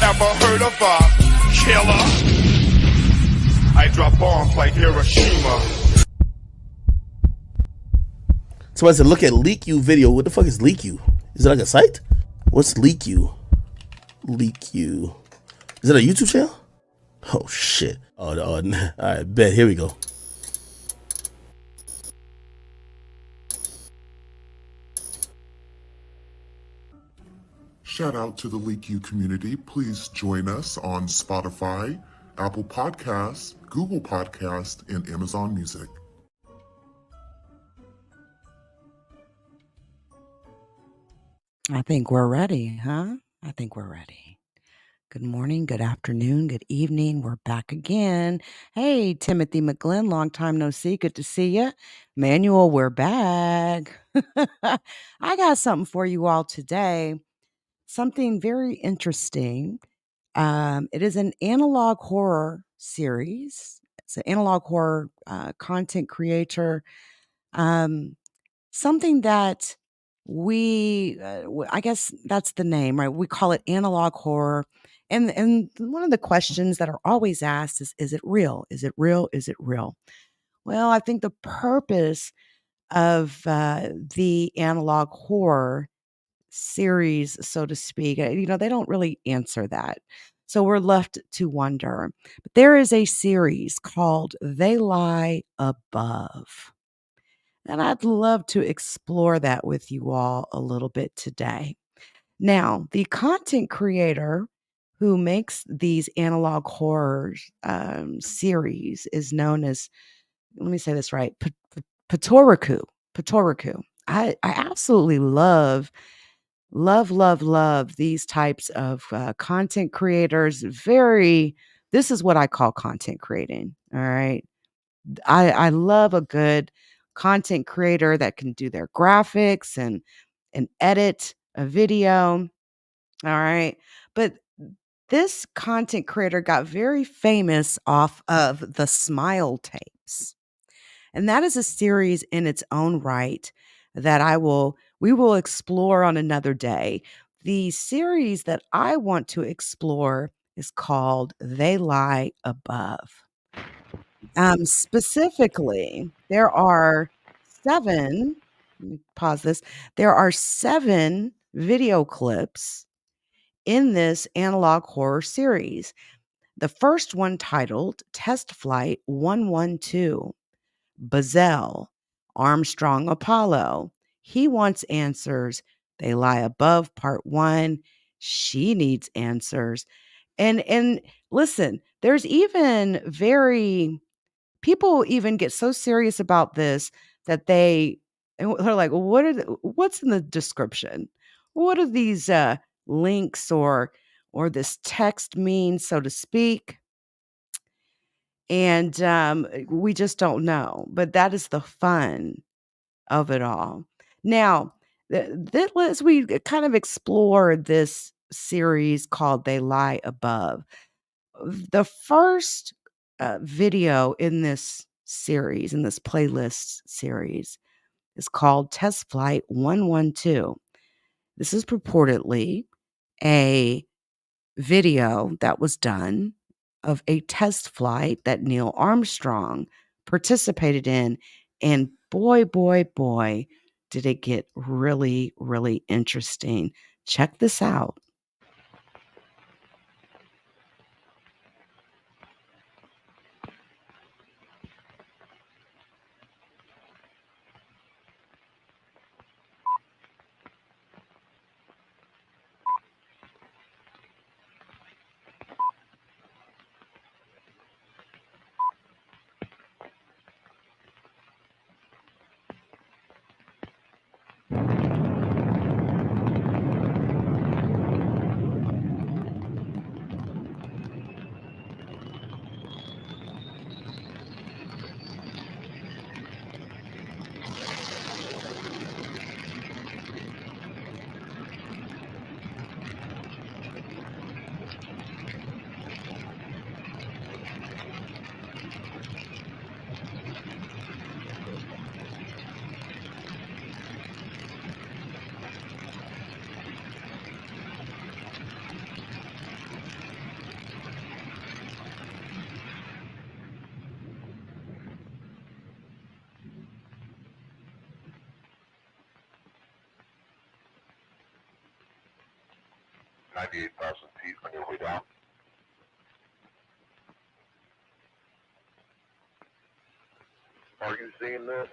Ever heard of a killer? I drop bombs like Hiroshima. Somebody said, look at LeakYou video. What the fuck is LeakYou? Is it like a site? What's LeakYou? LeakYou. Is it a YouTube channel? Oh, shit. Oh, all right, bet. Here we go. Shout out to the LeakYou community. Please join us on Spotify, Apple Podcasts, Google Podcasts, and Amazon Music. I think we're ready, huh? I think we're ready. Good morning, good afternoon, good evening. We're back again. Hey, Timothy McGlynn, long time no see. Good to see you. Manuel, we're back. I got something for you all today. Something very interesting. It is an analog horror series. It's an analog horror content creator. Something that I guess that's the name, right? We call it analog horror. And one of the questions that are always asked is it real? Is it real? Is it real? Well, I think the purpose of the analog horror series, so to speak, they don't really answer that. So we're left to wonder. But there is a series called They Lie Above. And I'd love to explore that with you all a little bit today. Now, the content creator who makes these analog horror series is known as, let me say this right, Patorikku. Patorikku. I absolutely love these types of content creators. This is what I call content creating. All right. I love a good content creator that can do their graphics and edit a video. All right. But this content creator got very famous off of the Smile Tapes. And that is a series in its own right that we will explore on another day. The series that I want to explore is called They Lie Above. Specifically, there are 7, let me pause this. There are 7 video clips in this analog horror series. The first one titled Test Flight 112, Bazell, Armstrong Apollo. He wants answers. They Lie Above, Part 1. She needs answers. And listen, there's even people even get so serious about this that they're like, what's in the description? What are these links or this text mean, so to speak? And we just don't know. But that is the fun of it all. Now, as we kind of explore this series called They Lie Above, the first video in this series, in this playlist series, is called Test Flight 112. This is purportedly a video that was done of a test flight that Neil Armstrong participated in. And boy, did it get really, really interesting. Check this out. 98,000 feet on your way down. Are you seeing this?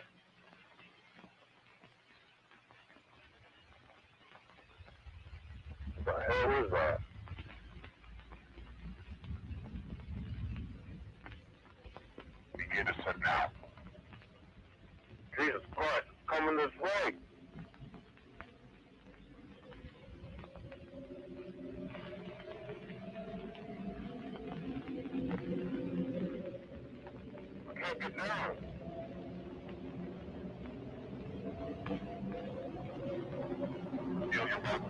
What the hell is that? Begin to set now. Jesus Christ, it's coming this way. I can't get down. Yo, you're back.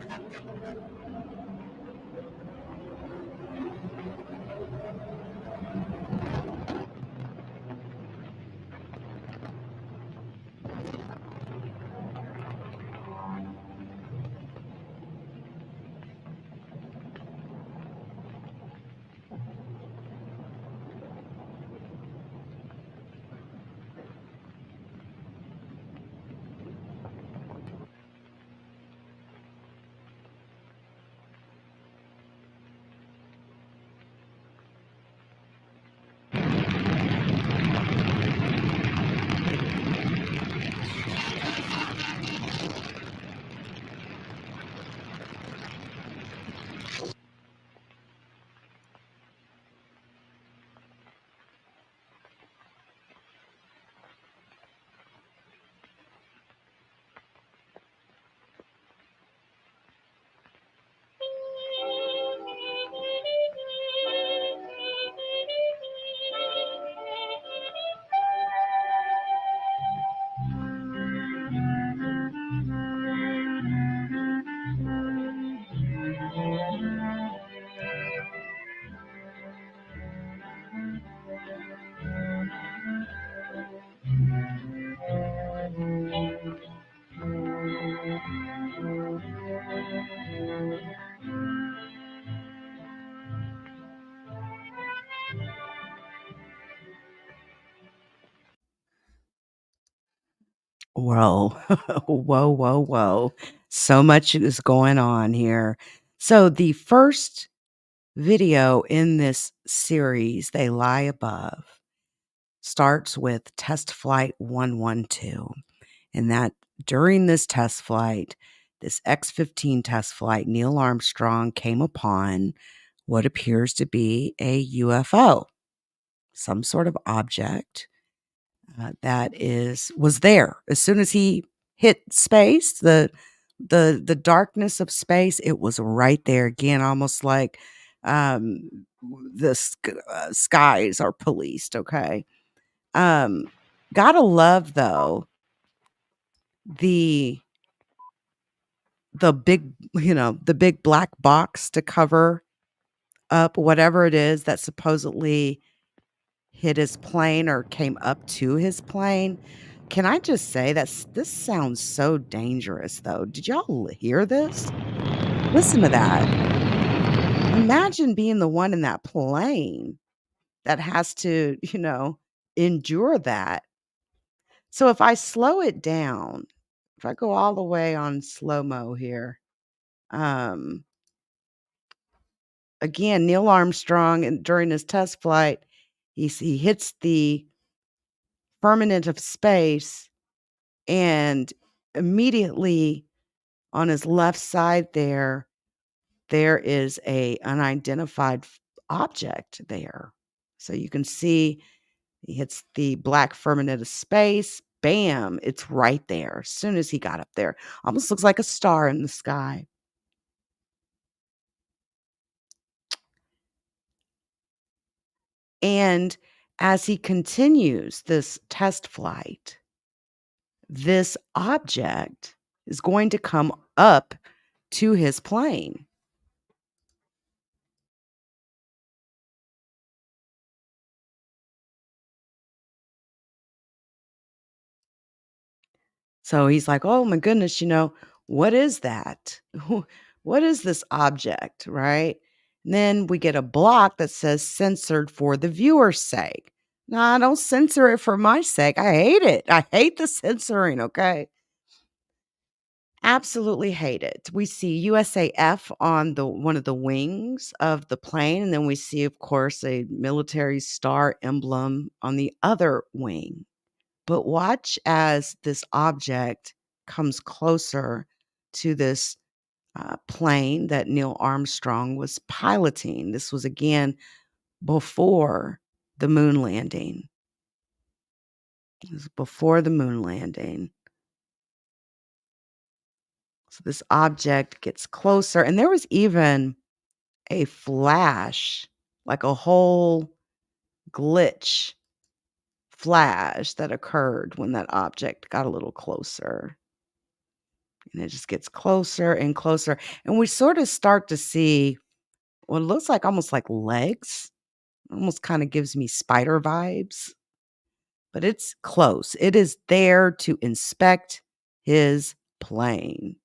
Whoa. Whoa, whoa, whoa. So much is going on here. So the first video in this series, They Lie Above, starts with test flight 112. And that during this test flight, this X-15 test flight, Neil Armstrong came upon what appears to be a UFO, some sort of object that was there as soon as he hit space, the darkness of space. It was right there again, almost like um, the skies are policed. Okay, gotta love though the big, the big black box to cover up whatever it is that supposedly hit his plane or came up to his plane. Can I just say this sounds so dangerous though. Did y'all hear this? Listen to that. Imagine being the one in that plane that has to, endure that. So if I slow it down, if I go all the way on slow-mo here, um again, Neil Armstrong, and during his test flight, he hits the firmament of space, and immediately on his left side there is a unidentified object there. So you can see he hits the black firmament of space. Bam! It's right there. As soon as he got up there, almost looks like a star in the sky. And as he continues this test flight, this object is going to come up to his plane. So he's like, "Oh my goodness, what is that? What is this object?" Right? And then we get a block that says censored for the viewer's sake. Nah, don't censor it for my sake. I hate it. I hate the censoring, okay? Absolutely hate it. We see USAF on the one of the wings of the plane, and then we see, of course, a military star emblem on the other wing. But watch as this object comes closer to this plane that Neil Armstrong was piloting. This was again before the moon landing. It was before the moon landing. So this object gets closer, and there was even a flash, like a whole glitch flash that occurred when that object got a little closer. And it just gets closer and closer. And we sort of start to see what looks like almost like legs. Almost kind of gives me spider vibes, but it's close. It is there to inspect his plane.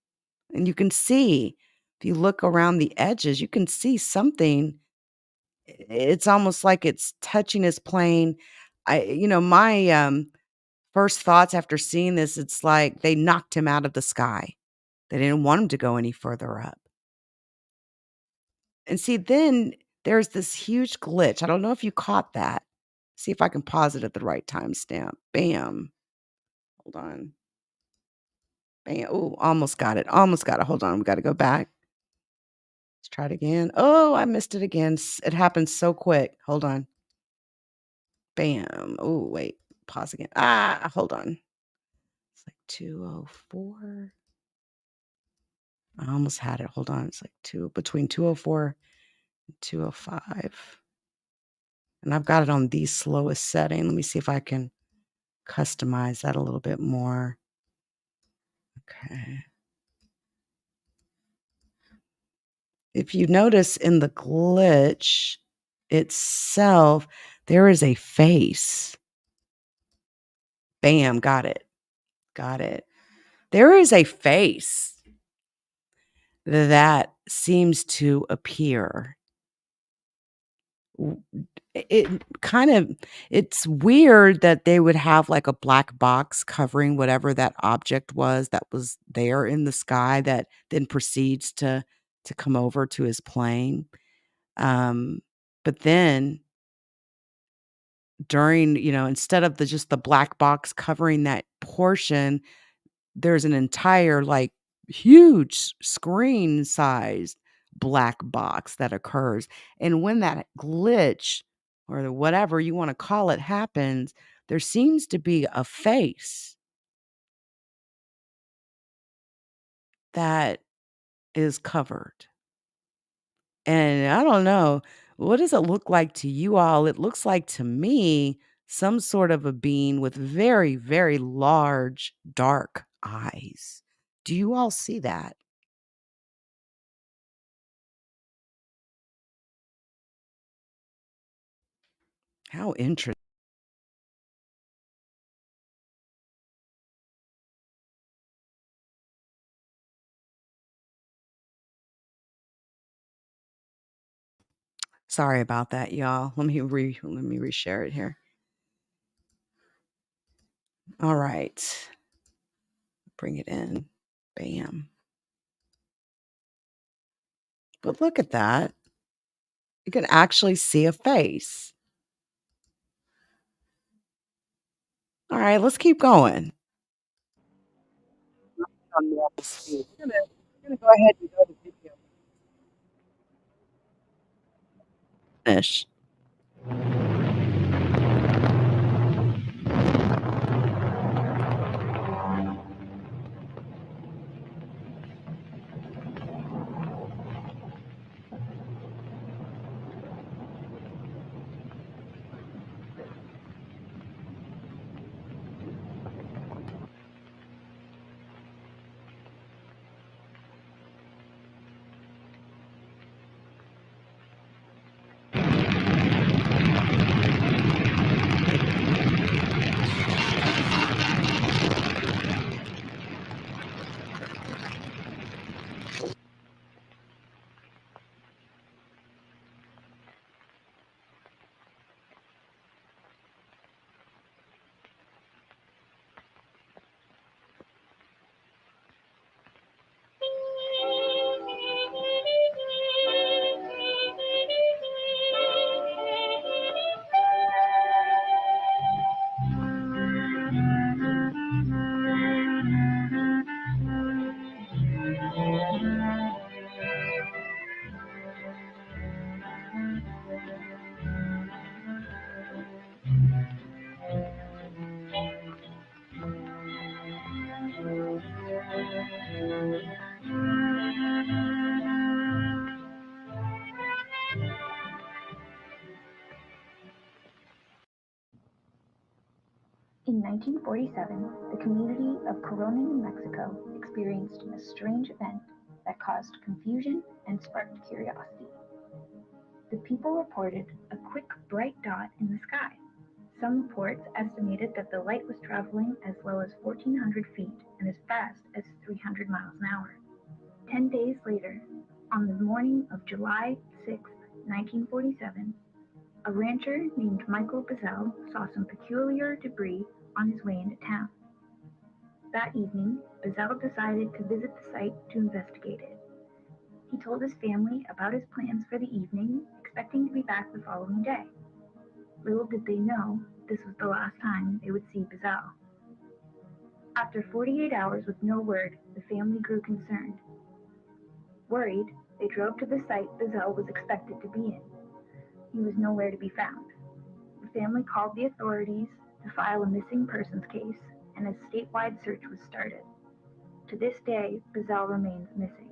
And you can see, if you look around the edges, you can see something. It's almost like it's touching his plane. My first thoughts after seeing this, it's like they knocked him out of the sky. They didn't want him to go any further up. And see, then there's this huge glitch. I don't know if you caught that. See if I can pause it at the right timestamp. Bam. Hold on. Bam. Oh, almost got it. Almost got it. Hold on. We got to go back. Let's try it again. Oh, I missed it again. It happened so quick. Hold on. Bam. Oh, wait. Pause again. Hold on. It's like 204. I almost had it. Hold on. It's like between 204 and 205. And I've got it on the slowest setting. Let me see if I can customize that a little bit more. Okay. If you notice in the glitch itself, there is a face. Bam, got it. Got it. There is a face that seems to appear. It kind of it's weird that they would have, like, a black box covering whatever that object was that was there in the sky that then proceeds to come over to his plane. Um, but then during, instead of just the black box covering that portion, there's an entire, like, huge screen-sized black box that occurs, and when that glitch, or whatever you wanna call it, happens, there seems to be a face that is covered, and I don't know, what does it look like to you all? It looks like to me some sort of a being with very, very large, dark eyes. Do you all see that? How interesting. Sorry about that, y'all. Let me reshare it here. All right. Bring it in. Bam. But look at that. You can actually see a face. All right, let's keep going. On normal speed. We're gonna go ahead and go to video finish. In 1947, the community of Corona, New Mexico experienced a strange event that caused confusion and sparked curiosity. The people reported a quick, bright dot in the sky. Some reports estimated that the light was traveling as low as 1,400 feet and as fast as 300 miles an hour. 10 days later, on the morning of July 6, 1947, a rancher named Michael Bazell saw some peculiar debris on his way into town. That evening, Bazell decided to visit the site to investigate it. He told his family about his plans for the evening, expecting to be back the following day. Little did they know this was the last time they would see Bazell. After 48 hours with no word, the family grew concerned. Worried, they drove to the site Bazell was expected to be in. He was nowhere to be found. The family called the authorities to file a missing persons case, and a statewide search was started. To this day, Bazell remains missing.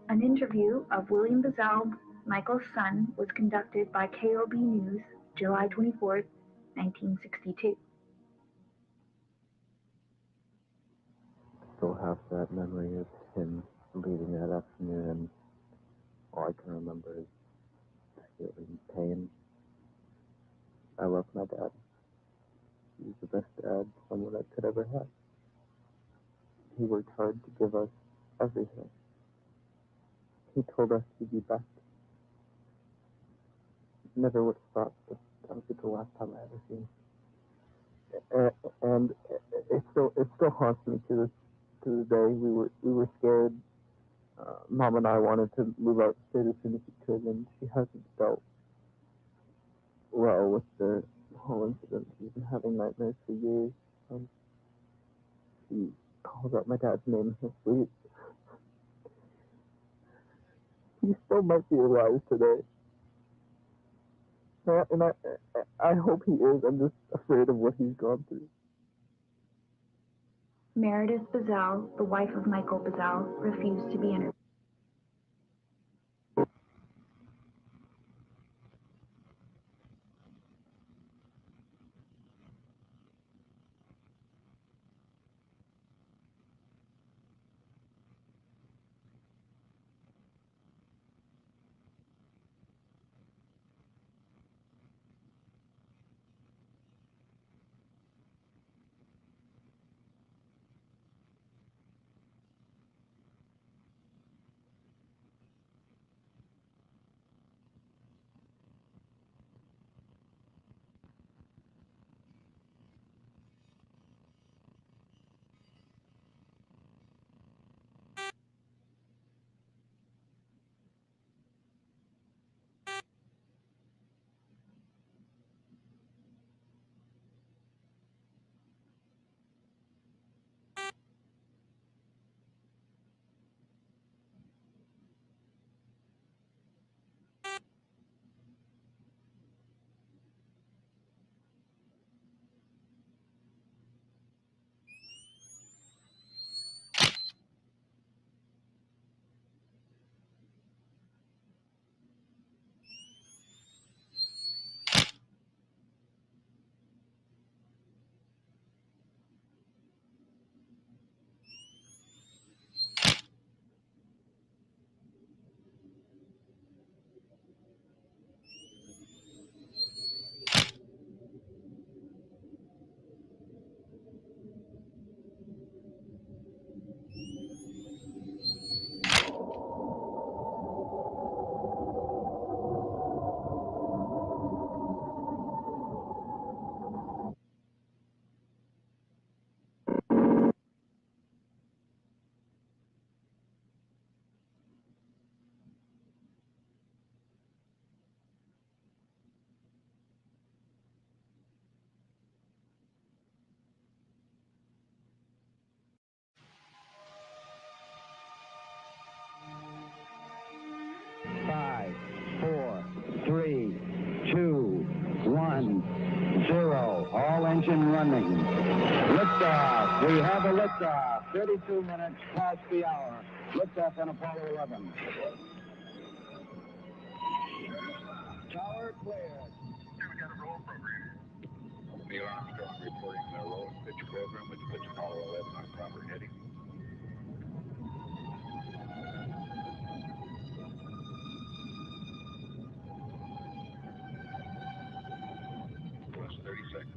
An interview of William Bazell, Michael's son, was conducted by KOB News, July 24, 1962. Still have that memory of him leaving that afternoon, and all I can remember is feeling pain. I love my dad. He was the best dad someone I could ever have. He worked hard to give us everything. He told us he'd be back. Never would have thought that would be the last time I ever seen him. And it still haunts me to this day. We were scared. Mom and I wanted to move out the state as soon as we could, and she hasn't dealt well with the whole incident. She's been having nightmares for years. She calls out my dad's name in her sleep. He still might be alive today. And I hope he is. I'm just afraid of what he's gone through. Meredith Bazell, the wife of Michael Bazell, refused to be interviewed. Five, four, three, two, one, zero. All engine running. Liftoff. We have a liftoff. 32 minutes past the hour. Liftoff on Apollo 11. Tower clear. We got a roll program. Neil Armstrong reporting the roll and pitch program, which puts Apollo 11 on proper heading. Plus 30 seconds.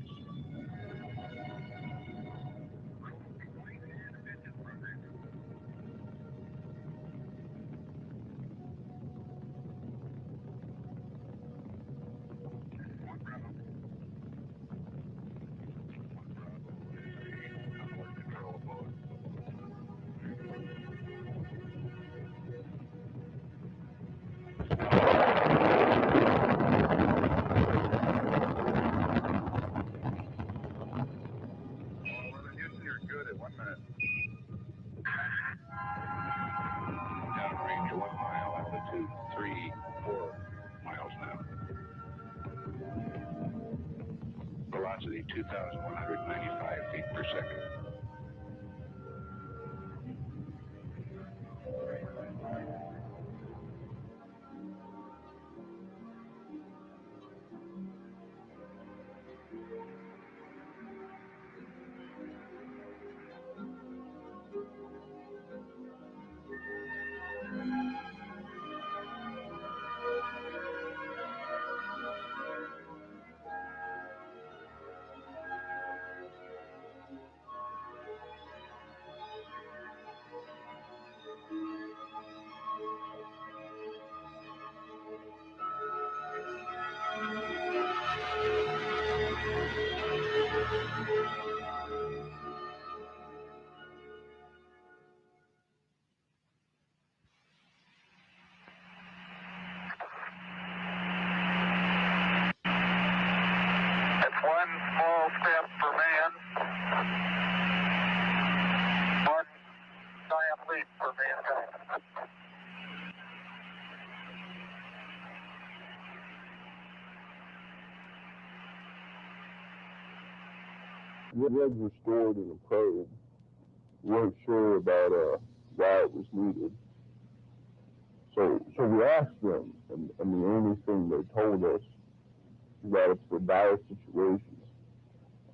Downrange 1 mile, altitude 3-4 miles now. Velocity 2,195 feet per second. It's one small step for man, one giant leap for mankind. The eggs were stored in a probe. We weren't sure about why it was needed. So we asked them, and the only thing they told us is that it's for dire situations.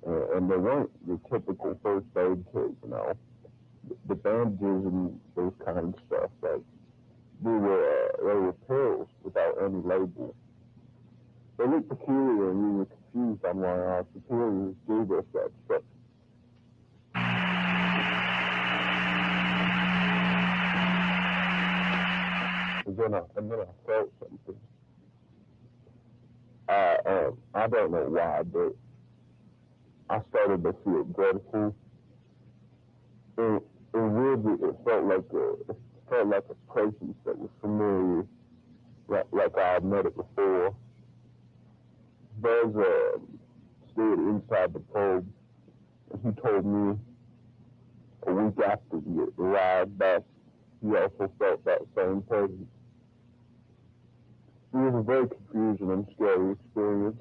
And they weren't the typical first aid kit, you know. The bandages and those kind of stuff, like, they were pills without any label. They looked peculiar, and we were confused on why our superiors gave us that stuff. And then I felt something. I don't know why, but I started to feel dreadful. And weirdly, it felt like a presence that was familiar, like I had met it before. Buzz stayed inside the probe, and he told me a week after he arrived back, he also felt that same presence. It was a very confusing and scary experience.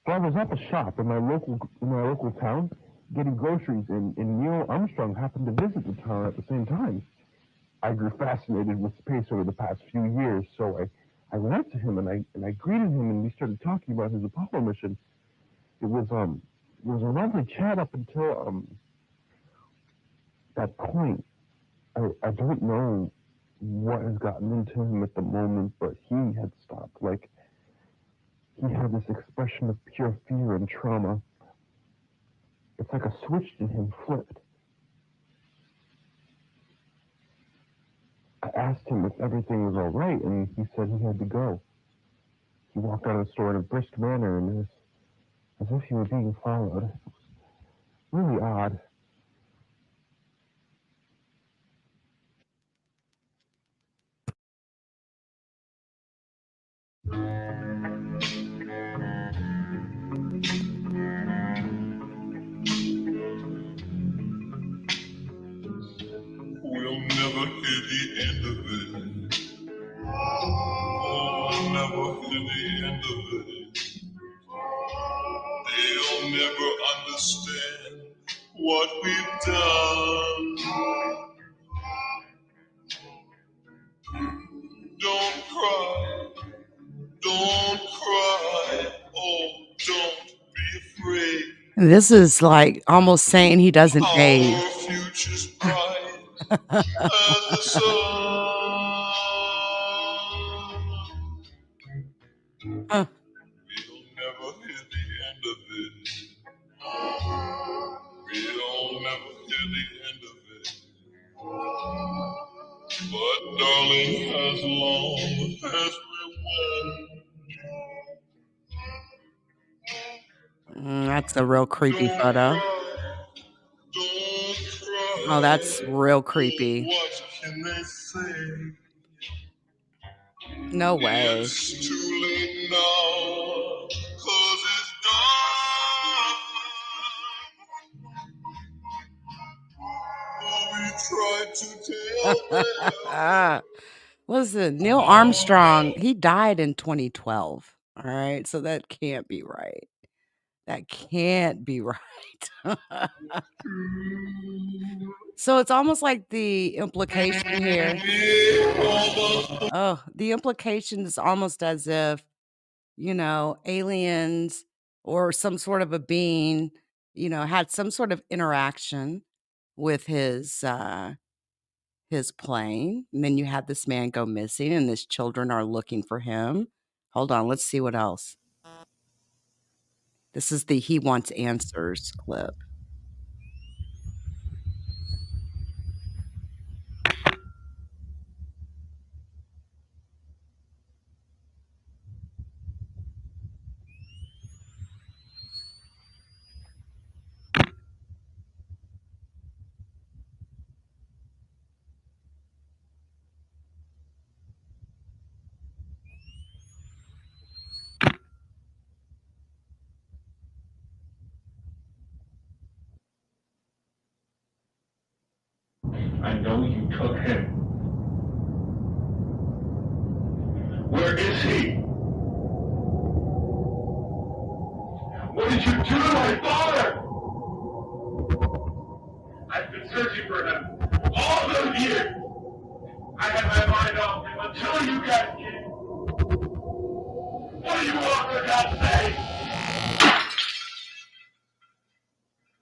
So I was at the shop in my local town getting groceries, and Neil Armstrong happened to visit the town at the same time. I grew fascinated with space over the past few years, so I went up to him and I greeted him, and we started talking about his Apollo mission. It was a lovely chat up until that point. I don't know what has gotten into him at the moment, but he had stopped. Like, he had this expression of pure fear and trauma. It's like a switch in him flipped. I asked him if everything was all right, and he said he had to go. He walked out of the store in a brisk manner, and as if you were being followed. Really odd. We'll never hear the end of it. We'll never hear the end of it. They'll never understand what we've done. Don't cry, don't cry, oh, don't be afraid. This is like almost saying he doesn't age. Our future's bright as the sun. Huh. We'll never hear the end of it. We'll never hear the end of it. But darling, as long as we're one, That's a real creepy don't photo. cry, don't cry. Oh, that's real Oh, creepy. what can they say? No way. It's too late now, 'cause it's done. Oh, we tried to tell them. Listen, Neil Armstrong, he died in 2012. All right. So that can't be right. That can't be right. So it's almost like the implication here. Oh, the implication is almost as if, aliens or some sort of a being, had some sort of interaction with his plane. And then you had this man go missing and his children are looking for him. Hold on, let's see what else. This is the He Wants Answers clip. I know you took him. Where is he? What did you do to my father? I've been searching for him all those years. I had my mind off him until you guys came. What do you want, for God's sake?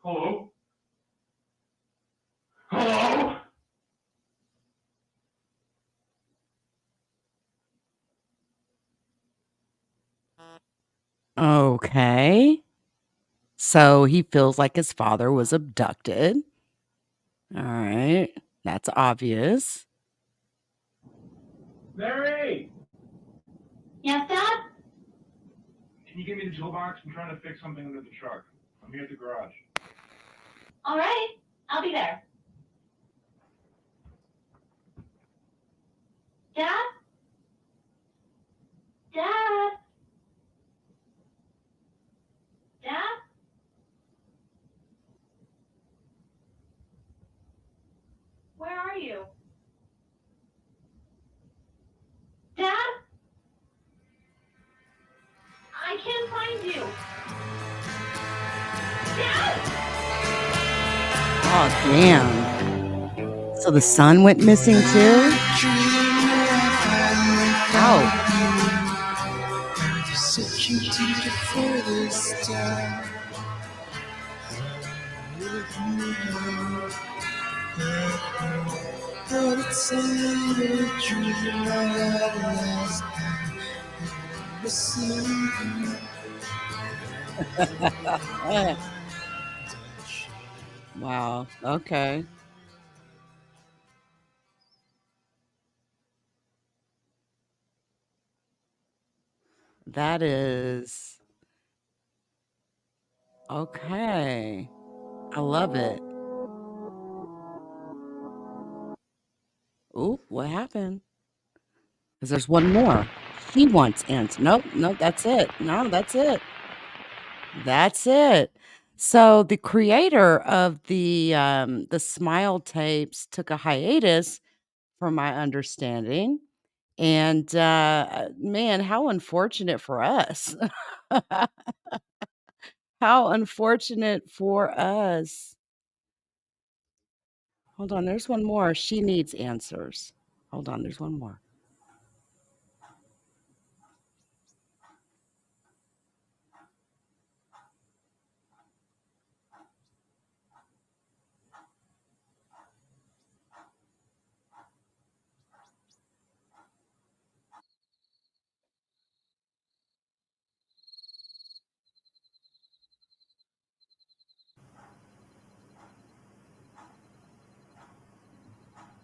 Hello? Hello? Okay. So he feels like his father was abducted. All right. That's obvious. Mary! Yes, Dad? Can you give me the toolbox? I'm trying to fix something under the truck. I'm here at the garage. All right, I'll be there. Dad? Dad? Dad? Where are you? Dad? I can't find you. Dad? Oh, damn. So the son went missing too? Ouch. Wow. Okay. That is Okay. I love it. Ooh, what happened? Because there's one more. She wants answer. Nope, nope, that's it. No, that's it. That's it. So the creator of the Smile tapes took a hiatus, from my understanding, and, man, how unfortunate for us. How unfortunate for us. Hold on, there's one more. She needs answers. Hold on, there's one more.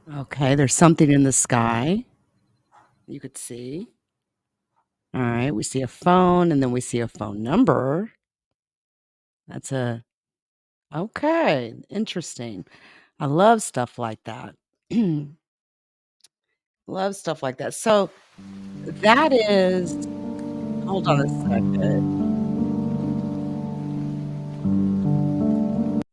Okay, there's something in the sky you could see. All right, we see a phone, and then we see a phone number. That's a okay, interesting. I love stuff like that. Love stuff like that. So that is hold on a second.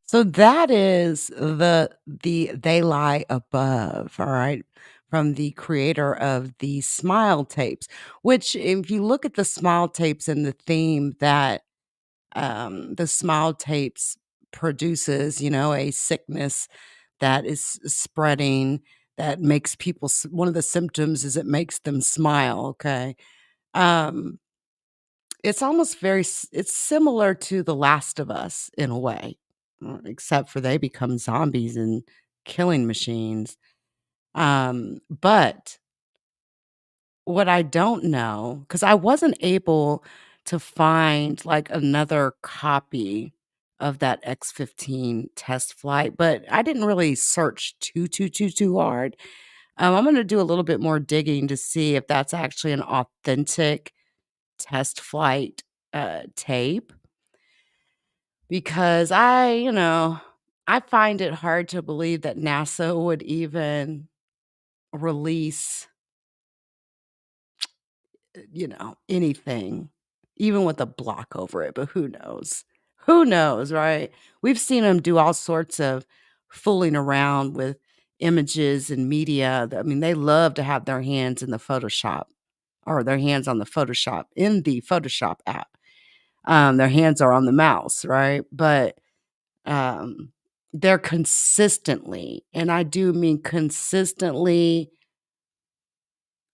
So that is the They Lie Above, all right, from the creator of the Smile tapes, which if you look at the Smile tapes and the theme that, the Smile tapes produces, a sickness that is spreading that makes people one of the symptoms is it makes them smile, okay? Um, it's almost it's similar to The Last of Us in a way, except for they become zombies and killing machines. But what I don't know, because I wasn't able to find, like, another copy of that X-15 test flight, but I didn't really search too hard. I'm gonna do a little bit more digging to see if that's actually an authentic test flight, tape, because I find it hard to believe that NASA would even release anything, even with a block over it, but who knows? Who knows, right? We've seen them do all sorts of fooling around with images and media. I mean, they love to have their hands in the Photoshop or their hands on the Photoshop in the Photoshop app. Their hands are on the mouse, right? But um, they're consistently, and I do mean consistently,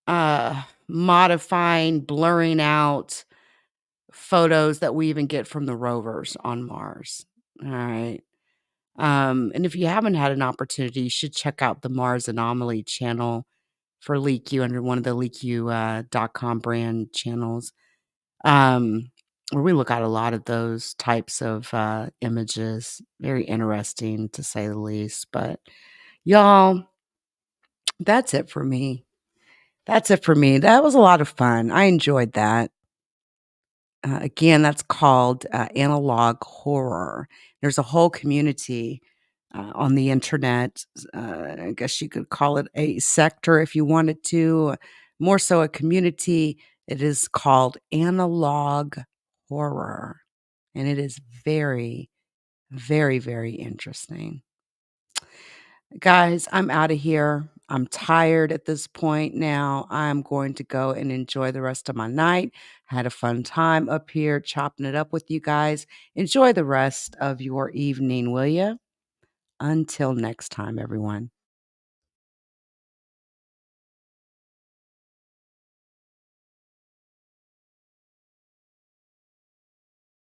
modifying, blurring out photos that we even get from the rovers on Mars. All right. And if you haven't had an opportunity, you should check out the Mars Anomaly channel for LeakYou under one of the LeakYou.com brand channels. Where we look at a lot of those types of images. Very interesting to say the least. But y'all, that's it for me. That's it for me. That was a lot of fun. I enjoyed that. Again, that's called analog horror. There's a whole community on the internet. I guess you could call it a sector if you wanted to, more so a community. It is called analog horror, and it is very, very, very interesting. Guys, I'm out of here. I'm tired at this point now. I'm going to go and enjoy the rest of my night. Had a fun time up here chopping it up with you guys. Enjoy the rest of your evening, will you? Until next time, everyone.